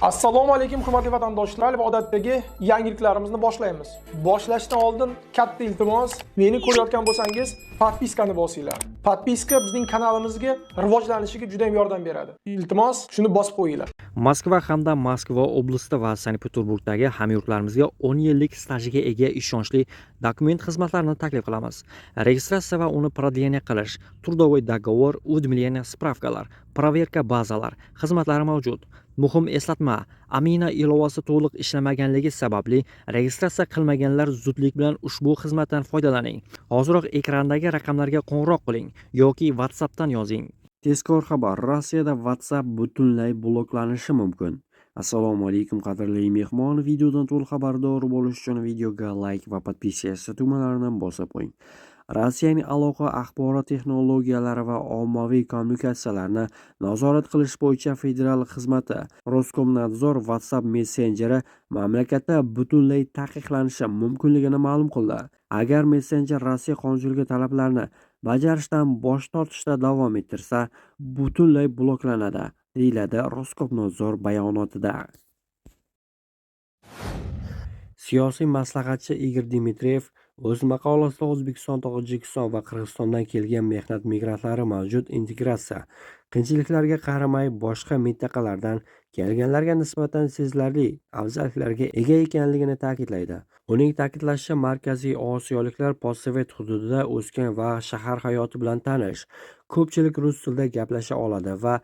Assalomu alaykum hurmatli vatandoshlar va odatdagi yangiliklarimizni boshlaymiz. Boshlashdan oldin katta iltimos, meni ko'rayotgan bo'lsangiz, podpiskani bosinglar. Podpiska bizning kanalimizga rivojlanishiga juda ham yordam beradi. Iltimos, shuni bosib qo'yinglar. Moskva hamda Moskva oblasti va Sankt-Peterburgdagi hamyurtlarimizga 10 yillik stajiga ega ishonchli dokument xizmatlarini taklif qilamiz. Registratsiya va uni продление qilish, трудовой договор, уведомление, spravkalar, проверка bazalar xizmatlari mavjud. Muhim eslatma, Amina ilovasi to'liq ishlamaganligi sababli registratsiya qilmaganlar zudlik bilan ushbu xizmatdan foydalaning. Hoziroq ekrandagi raqamlarga qo'ng'iroq qiling yoki WhatsAppdan yozing. Tezkor xabar: Rossiyada WhatsApp butunlay bloklanishi mumkin. Assalomu alaykum qadrli mehmon, videodan to'liq xabardor bo'lish uchun videoga like va podpiska tugmalarini bosib qo'ying. Rossiyaning aloqa axborot texnologiyalari va ommaviy kommunikatsiyalarni nazorat qilish bo'yicha federal xizmati Roskomnadzor WhatsApp messenjeri mamlakatda butunlay taqiqlanishi mumkinligini ma'lum qildi. Agar messenjer Rossiya qonunchiligi talablarini bajarishdan bosh tortishda davom ettirsa, butunlay bloklanadi, deyiladi Roskomnadzor bayonotida. Siyosiy maslahatchi Igor Dmitriyev o'z maqolasida O'zbekiston, Tojikiston va Qirg'izistondan kelgan mehnat migrantlari mavjud integratsiya qiyinchiliklariga qaramay boshqa mintaqalardan kelganlarga nisbatan sezilarli afzalliklarga ega ekanligini ta'kidlaydi. Uning ta'kidlashicha, Markaziy Osiyoliklar postsovet hududida o'sgan va shahar hayoti bilan tanish, ko'pchilik rus tilida gaplasha oladi va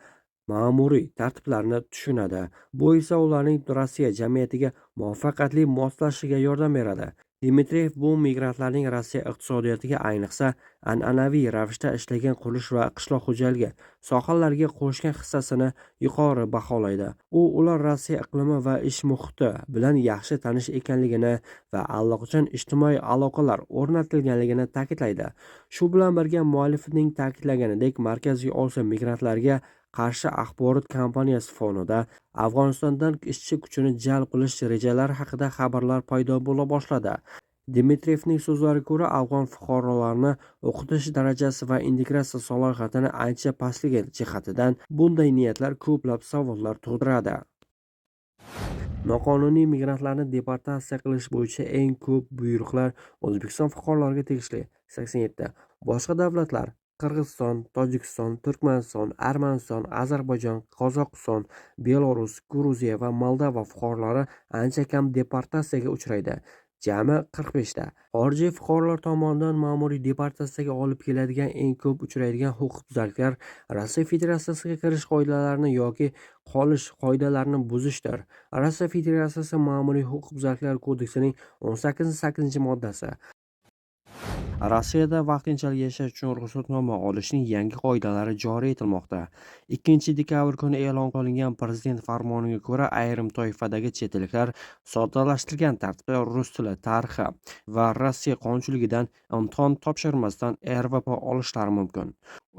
ma'muriy tartiblarni tushunadi. Bu esa ularning Rossiya jamiyatiga muvaffaqiyatli moslashishiga yordam beradi. Dmitriyev bu migrantlarning Rossiya iqtisodiyotiga, ayniqsa an'anaviy ravishda ishlagan qurilish va qishloq xo'jaligi sohalariga qo'shgan hissasini yuqori baholaydi. U ular Rossiya iqlimi va ish muhiti bilan yaxshi tanish ekanligini va allaqachon ijtimoiy aloqalar o'rnatilganligini ta'kidlaydi. Shu bilan birga muallifning ta'kidlaganidek, Markaziy Osiyo migrantlarga qarshi axborot kampaniyasi fonida Afg'onistondan ishchi kuchini jalb qilish rejalari haqida xabarlar paydo bo'la boshladi. Dmitriyevning so'zlariga ko'ra, afg'on fuqarolarini o'qitish darajasi va integratsiya salohiyatini ancha pastligi jihatidan bunday niyatlar ko'plab savollar tug'diradi. Noqonuniy migrantlarni deportatsiya qilish bo'yicha eng ko'p buyruqlar O'zbekiston fuqarolariga tegishli 87. Boshqa davlatlar Qirg'iziston, Tojikiston, Turkmaniston, Armaniston, Ozarbayjon, Qozog'iston, Belarus, Gruziya va Moldova fuqarolari ancha kam deportatsiyaga uchraydi. Jami 45 ta. Xorijiy fuqarolar tomonidan ma'muriy deportatsiyaga olib keladigan eng ko'p uchraydigan huquqbuzarliklar Rossiya Federatsiyasiga kirish qoidalarini yoki qolish qoidalarini buzishdir. Rossiya Federatsiyasi Ma'muriy huquqbuzarliklar kodeksining 18-moddasi Rossiyada vaqtinchalik yashash uchun ruxsatnoma olishning yangi qoidalari joriy etilmoqda. 2-dekabr kuni e'lon qilingan prezident farmoniga ko'ra, ayrim toifadagi chet elliklar soddalashtirilgan tartibda rus tili, tarixi va Rossiya qonunchiligidan imtihon topshirmasdan RVP olishlari mumkin.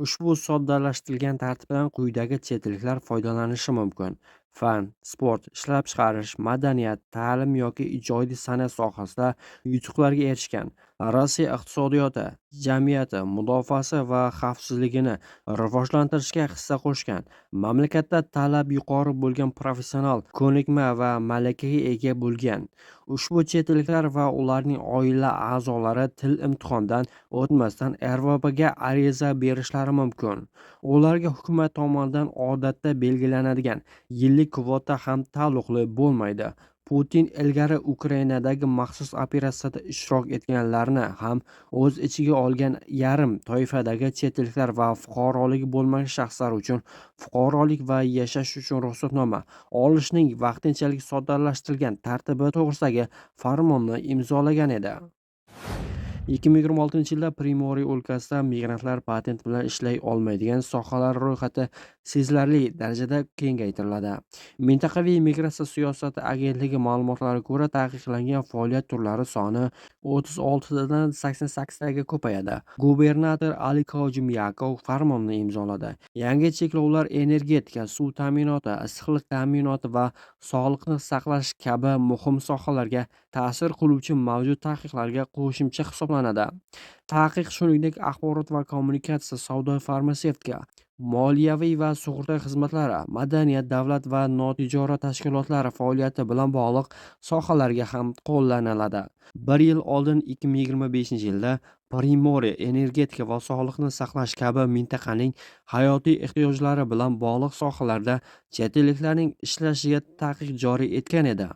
Ushbu soddalashtirilgan tartibdan quyidagi chet elliklar foydalanishi mumkin: fan, sport, ishlab chiqarish, madaniyat, ta'lim yoki ijodiy san'at sohasida yutuqlarga erishgan, Rossiya iqtisodiyoti, jamiyati, mudofaasi va xavfsizligini rivojlantirishga hissa qo'shgan, mamlakatda talab yuqori bo'lgan professional ko'nikma va malakaga ega bo'lgan. Ushbu chet elliklar va ularning oila a'zolari til imtihondan o'tmasdan RVPga ariza berishlari mumkin. Ularga hukumat tomonidan odatda belgilanadigan yillik kvota ham taalluqli bo'lmaydi. Putin ilgari Ukrainadagi maxsus operatsiyada ishtirok etganlarni ham o'z ichiga olgan yarim toifadagi chet elliklar va fuqaroligi bo'lmagan shaxslar uchun fuqarolik va yashash uchun ruxsatnoma olishning vaqtinchalik soddalashtirilgan tartibi to'g'risidagi farmonni imzolagan edi. 2026-yilda Primoriy o'lkasida migrantlar patent bilan ishlay olmaydigan sohalar ro'yxati sezilarli darajada kengaytiriladi. Mintaqaviy migratsiya siyosati agentligi ma'lumotlariga ko'ra, taqiqlangan faoliyat turlari soni 36 dan 88 taga ko'payadi. Gubernator Ali Kozhimyakov farmonni imzoladi. Yangi cheklovlar energetika, suv ta'minoti, issiqlik ta'minoti va sog'liqni saqlash kabi muhim sohalarga ta'sir qiluvchi mavjud taqiqlarga qo'shimcha hisoblanadi. Taqiq shuningdek axborot va kommunikatsiya, savdo, farmatsevtika, moliyaviy va sug'urta xizmatlari, madaniyat, davlat va notijorat tashkilotlari faoliyati bilan bog'liq sohalarga ham qo'llaniladi. Bir yil oldin 2025-yilda Primorye energetika va sog'liqni saqlash kabi mintaqaning hayotiy ehtiyojlari bilan bog'liq sohalarda chet elliklarning ishlashiga taqiq joriy etgan edi.